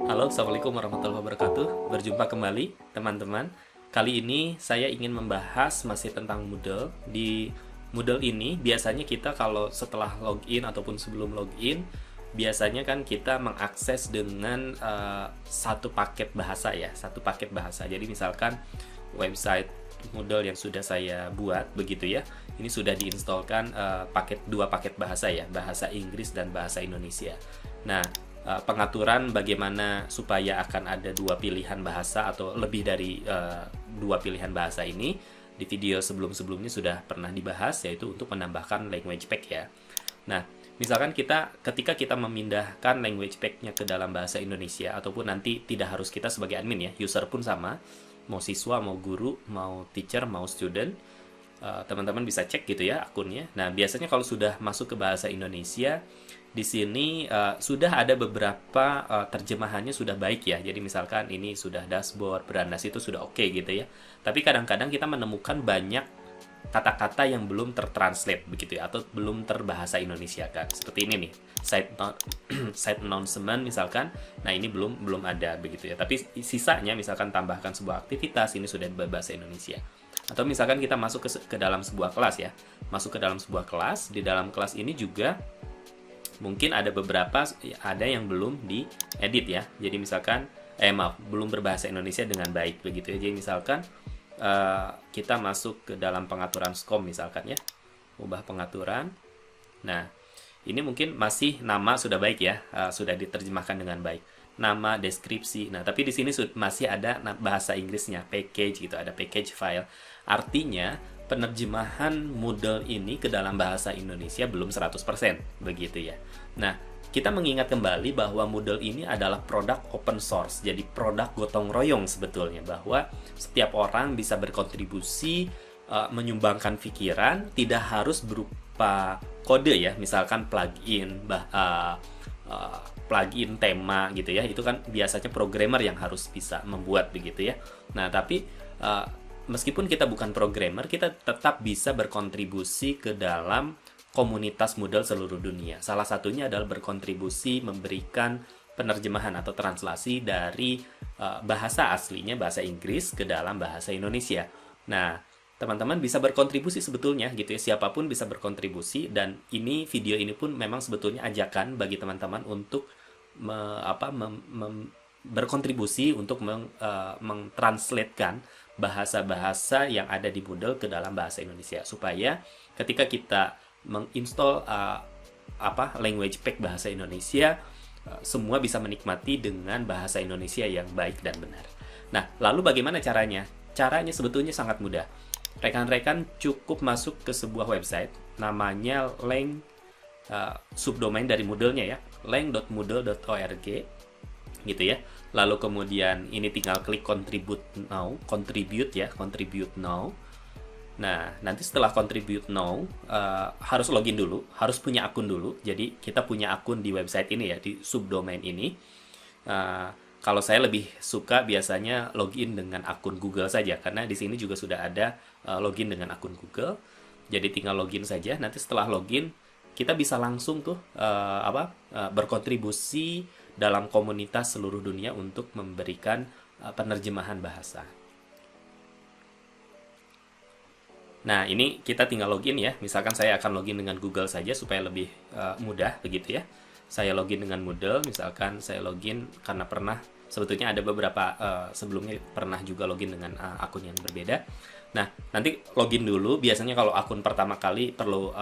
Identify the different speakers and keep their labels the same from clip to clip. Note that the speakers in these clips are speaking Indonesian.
Speaker 1: Halo, Assalamualaikum warahmatullahi wabarakatuh. Berjumpa kembali, teman-teman. Kali ini saya ingin membahas masih tentang Moodle. Di Moodle ini, biasanya kita kalau setelah login ataupun sebelum login, biasanya kan kita mengakses dengan satu paket bahasa ya, satu paket bahasa. Jadi misalkan website Moodle yang sudah saya buat begitu ya, ini sudah diinstalkan dua paket bahasa ya, bahasa Inggris dan bahasa Indonesia. Nah, pengaturan bagaimana supaya akan ada dua pilihan bahasa atau lebih dari dua pilihan bahasa ini di video sebelum-sebelumnya sudah pernah dibahas, yaitu untuk menambahkan language pack ya. Nah, misalkan ketika kita memindahkan language pack-nya ke dalam bahasa Indonesia, ataupun nanti tidak harus kita sebagai admin ya, user pun sama, mau siswa, mau guru, mau teacher, mau student, teman-teman bisa cek gitu ya akunnya. Nah, biasanya kalau sudah masuk ke bahasa Indonesia, di sini sudah ada beberapa terjemahannya sudah baik ya. Jadi misalkan ini sudah dashboard, brandas itu sudah oke gitu ya. Tapi kadang-kadang kita menemukan banyak kata-kata yang belum tertranslate begitu ya, atau belum terbahasa Indonesia kan. Seperti ini nih, site announcement misalkan. Nah, ini belum ada begitu ya. Tapi sisanya misalkan tambahkan sebuah aktivitas, ini sudah berbahasa Indonesia. Atau misalkan kita masuk ke dalam sebuah kelas ya. Masuk ke dalam sebuah kelas, di dalam kelas ini juga mungkin ada ada yang belum diedit ya. Jadi misalkan belum berbahasa Indonesia dengan baik begitu ya. Jadi misalkan kita masuk ke dalam pengaturan SCOM misalkan ya. Ubah pengaturan. Nah, ini mungkin masih nama sudah baik ya, sudah diterjemahkan dengan baik. Nama, deskripsi. Nah, tapi di sini masih ada bahasa Inggrisnya, package gitu, ada package file. Artinya penerjemahan Moodle ini ke dalam bahasa Indonesia belum 100% begitu ya. Nah, kita mengingat kembali bahwa Moodle ini adalah produk open source, jadi produk gotong royong sebetulnya, bahwa setiap orang bisa berkontribusi, menyumbangkan pikiran, tidak harus berupa kode ya, misalkan plugin tema gitu ya, itu kan biasanya programmer yang harus bisa membuat begitu ya. Nah, tapi meskipun kita bukan programmer, kita tetap bisa berkontribusi ke dalam komunitas Moodle seluruh dunia. Salah satunya adalah berkontribusi memberikan penerjemahan atau translasi dari bahasa aslinya, bahasa Inggris, ke dalam bahasa Indonesia. Nah, teman-teman bisa berkontribusi sebetulnya gitu ya, siapapun bisa berkontribusi, dan video ini pun memang sebetulnya ajakan bagi teman-teman untuk berkontribusi untuk mentranslatekan bahasa-bahasa yang ada di Moodle ke dalam bahasa Indonesia, supaya ketika kita menginstall language pack bahasa Indonesia, semua bisa menikmati dengan bahasa Indonesia yang baik dan benar. Nah, lalu bagaimana caranya? Caranya sebetulnya sangat mudah. Rekan-rekan cukup masuk ke sebuah website, namanya lang, subdomain dari Moodle-nya ya, lang.moodle.org gitu ya. Lalu kemudian ini tinggal klik contribute now. Nah, nanti setelah contribute now, harus login dulu, harus punya akun dulu. Jadi kita punya akun di website ini ya, di subdomain ini. Kalau saya lebih suka biasanya login dengan akun Google saja, karena di sini juga sudah ada login dengan akun Google. Jadi tinggal login saja. Nanti setelah login, kita bisa langsung tuh berkontribusi dalam komunitas seluruh dunia untuk memberikan penerjemahan bahasa. Nah, ini kita tinggal login ya. Misalkan saya akan login dengan Google saja supaya lebih mudah begitu ya. Saya login dengan Moodle, misalkan saya login karena sebetulnya ada beberapa sebelumnya pernah juga login dengan akun yang berbeda. Nah, nanti login dulu. Biasanya kalau akun pertama kali perlu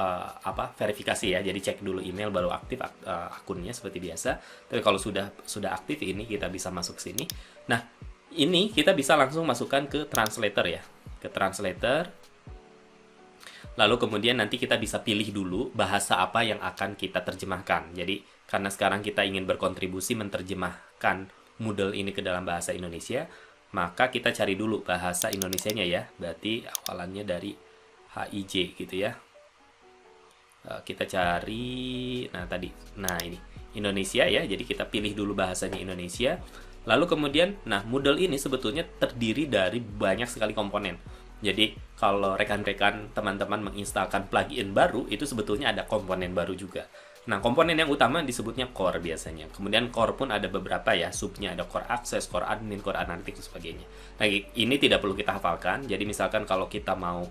Speaker 1: verifikasi ya. Jadi cek dulu email baru aktif akunnya seperti biasa. Tapi kalau sudah aktif, ini kita bisa masuk sini. Nah, ini kita bisa langsung masukkan ke translator ya. Ke translator. Lalu kemudian nanti kita bisa pilih dulu bahasa apa yang akan kita terjemahkan. Jadi karena sekarang kita ingin berkontribusi menerjemahkan Moodle ini ke dalam bahasa Indonesia, maka kita cari dulu bahasa Indonesianya ya. Berarti awalannya dari HIJ gitu ya. Kita cari, nah ini Indonesia ya. Jadi kita pilih dulu bahasanya Indonesia. Lalu kemudian, Moodle ini sebetulnya terdiri dari banyak sekali komponen. Jadi kalau rekan-rekan teman-teman menginstalkan plugin baru, itu sebetulnya ada komponen baru juga. Nah, komponen yang utama disebutnya core biasanya. Kemudian core pun ada beberapa ya, subnya ada core access, core admin, core analytics, dan sebagainya. Nah, ini tidak perlu kita hafalkan. Jadi misalkan kalau kita mau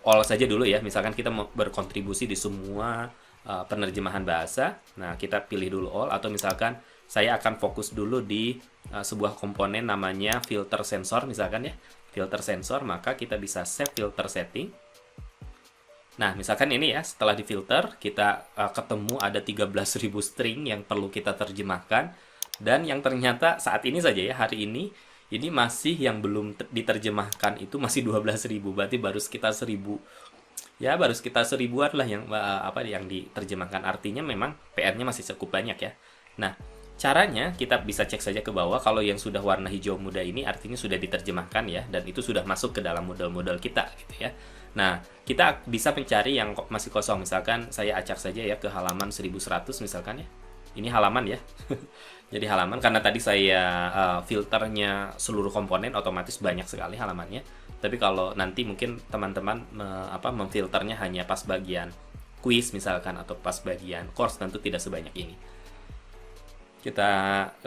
Speaker 1: all saja dulu ya, misalkan kita mau berkontribusi di semua penerjemahan bahasa, nah kita pilih dulu all, atau misalkan saya akan fokus dulu di sebuah komponen namanya filter sensor misalkan ya, filter sensor, maka kita bisa save filter setting. Nah, misalkan ini ya, setelah difilter, kita ketemu ada 13.000 string yang perlu kita terjemahkan. Dan yang ternyata saat ini saja ya, hari ini masih yang belum diterjemahkan itu masih 12.000. Berarti baru sekitar 1.000. Ya, baru sekitar 1.000-an lah yang diterjemahkan. Artinya memang PR-nya masih cukup banyak ya. Nah, caranya kita bisa cek saja ke bawah. Kalau yang sudah warna hijau muda ini artinya sudah diterjemahkan ya, dan itu sudah masuk ke dalam model-model kita gitu ya. Nah, kita bisa mencari yang masih kosong. Misalkan saya acak saja ya ke halaman 1100 misalkan ya. Ini halaman ya. Jadi halaman, karena tadi saya filternya seluruh komponen, otomatis banyak sekali halamannya. Tapi kalau nanti mungkin teman-teman memfilternya hanya pas bagian quiz misalkan, atau pas bagian course, tentu tidak sebanyak ini. Kita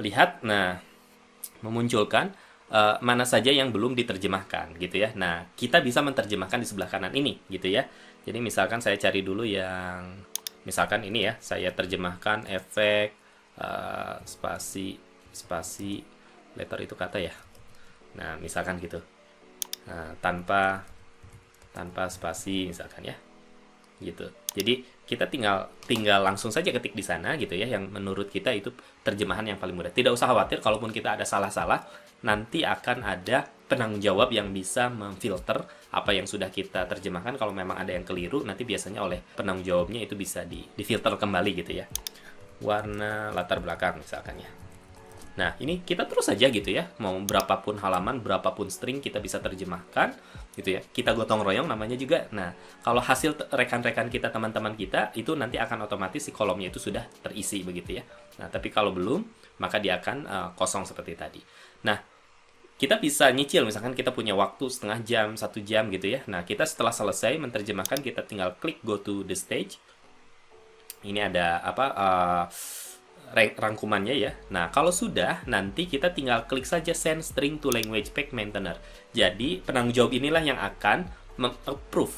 Speaker 1: lihat, nah, memunculkan mana saja yang belum diterjemahkan gitu ya. Nah, kita bisa menerjemahkan di sebelah kanan ini gitu ya. Jadi misalkan saya cari dulu yang misalkan ini ya, saya terjemahkan efek spasi letter itu kata ya. Nah, misalkan gitu. Nah, tanpa spasi misalkan ya. Gitu. Jadi kita tinggal langsung saja ketik di sana gitu ya, yang menurut kita itu terjemahan yang paling mudah. Tidak usah khawatir kalaupun kita ada salah-salah, nanti akan ada penanggung jawab yang bisa memfilter apa yang sudah kita terjemahkan. Kalau memang ada yang keliru, nanti biasanya oleh penanggung jawabnya itu bisa difilter kembali gitu ya. Warna latar belakang misalkan ya. Nah, ini kita terus saja gitu ya, mau berapapun halaman, berapapun string kita bisa terjemahkan gitu ya. Kita gotong royong namanya juga. Nah, kalau hasil rekan-rekan kita, teman-teman kita, itu nanti akan otomatis si kolomnya itu sudah terisi begitu ya. Nah, tapi kalau belum, maka dia akan kosong seperti tadi. Nah, kita bisa nyicil, misalkan kita punya waktu setengah jam, 1 jam gitu ya. Nah, kita setelah selesai menerjemahkan, kita tinggal klik go to the stage. Ini ada rangkumannya ya. Nah, kalau sudah, nanti kita tinggal klik saja send string to language pack maintainer. Jadi, penanggung jawab inilah yang akan meng-approve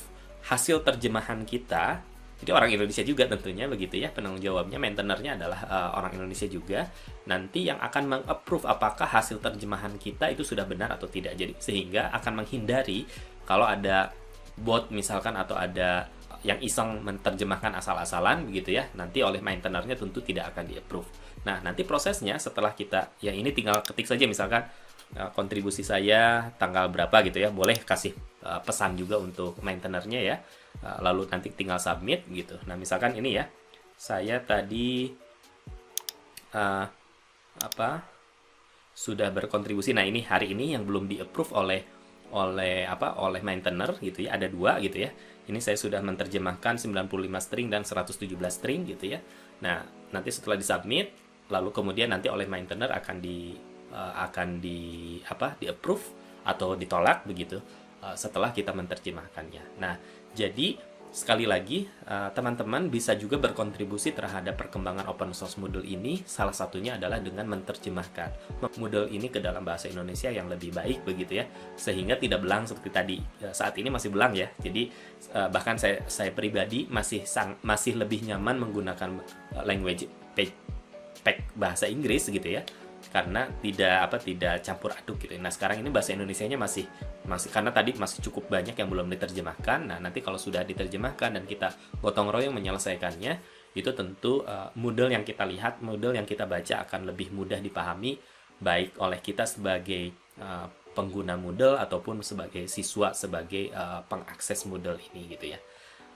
Speaker 1: hasil terjemahan kita. Jadi orang Indonesia juga tentunya begitu ya, penanggung jawabnya, maintainernya adalah orang Indonesia juga. Nanti yang akan meng-approve apakah hasil terjemahan kita itu sudah benar atau tidak. Jadi sehingga akan menghindari kalau ada bot misalkan, atau ada yang iseng menerjemahkan asal-asalan begitu ya, nanti oleh maintainernya tentu tidak akan di-approve. Nah, nanti prosesnya setelah kita, ya ini tinggal ketik saja misalkan kontribusi saya tanggal berapa gitu ya, boleh kasih pesan juga untuk maintainernya ya. Lalu nanti tinggal submit gitu. Nah, misalkan ini ya, saya tadi sudah berkontribusi. Nah, ini hari ini yang belum di-approve oleh maintainer gitu ya, ada 2 gitu ya. Ini saya sudah menerjemahkan 95 string dan 117 string gitu ya. Nah, nanti setelah disubmit, lalu kemudian nanti oleh maintainer akan di-approve atau ditolak begitu setelah kita menerjemahkannya. Nah, jadi sekali lagi teman-teman bisa juga berkontribusi terhadap perkembangan open source Moodle ini. Salah satunya adalah dengan menerjemahkan Moodle ini ke dalam bahasa Indonesia yang lebih baik begitu ya, sehingga tidak belang seperti tadi. Saat ini masih belang ya. Jadi bahkan saya pribadi masih lebih nyaman menggunakan language pack bahasa Inggris gitu ya, karena tidak campur aduk gitu. Nah, sekarang ini bahasa Indonesianya masih karena tadi masih cukup banyak yang belum diterjemahkan. Nah, nanti kalau sudah diterjemahkan dan kita gotong royong menyelesaikannya, itu tentu Moodle yang kita lihat, Moodle yang kita baca akan lebih mudah dipahami, baik oleh kita sebagai pengguna Moodle ataupun sebagai siswa, sebagai pengakses Moodle ini gitu ya.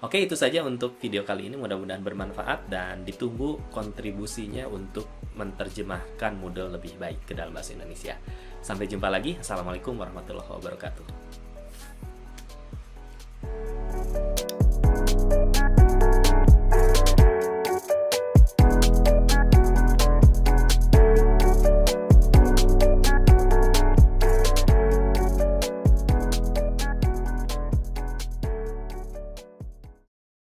Speaker 1: Oke, itu saja untuk video kali ini. Mudah-mudahan bermanfaat dan ditunggu kontribusinya untuk menerjemahkan Moodle lebih baik ke dalam bahasa Indonesia. Sampai jumpa lagi. Assalamualaikum warahmatullahi wabarakatuh.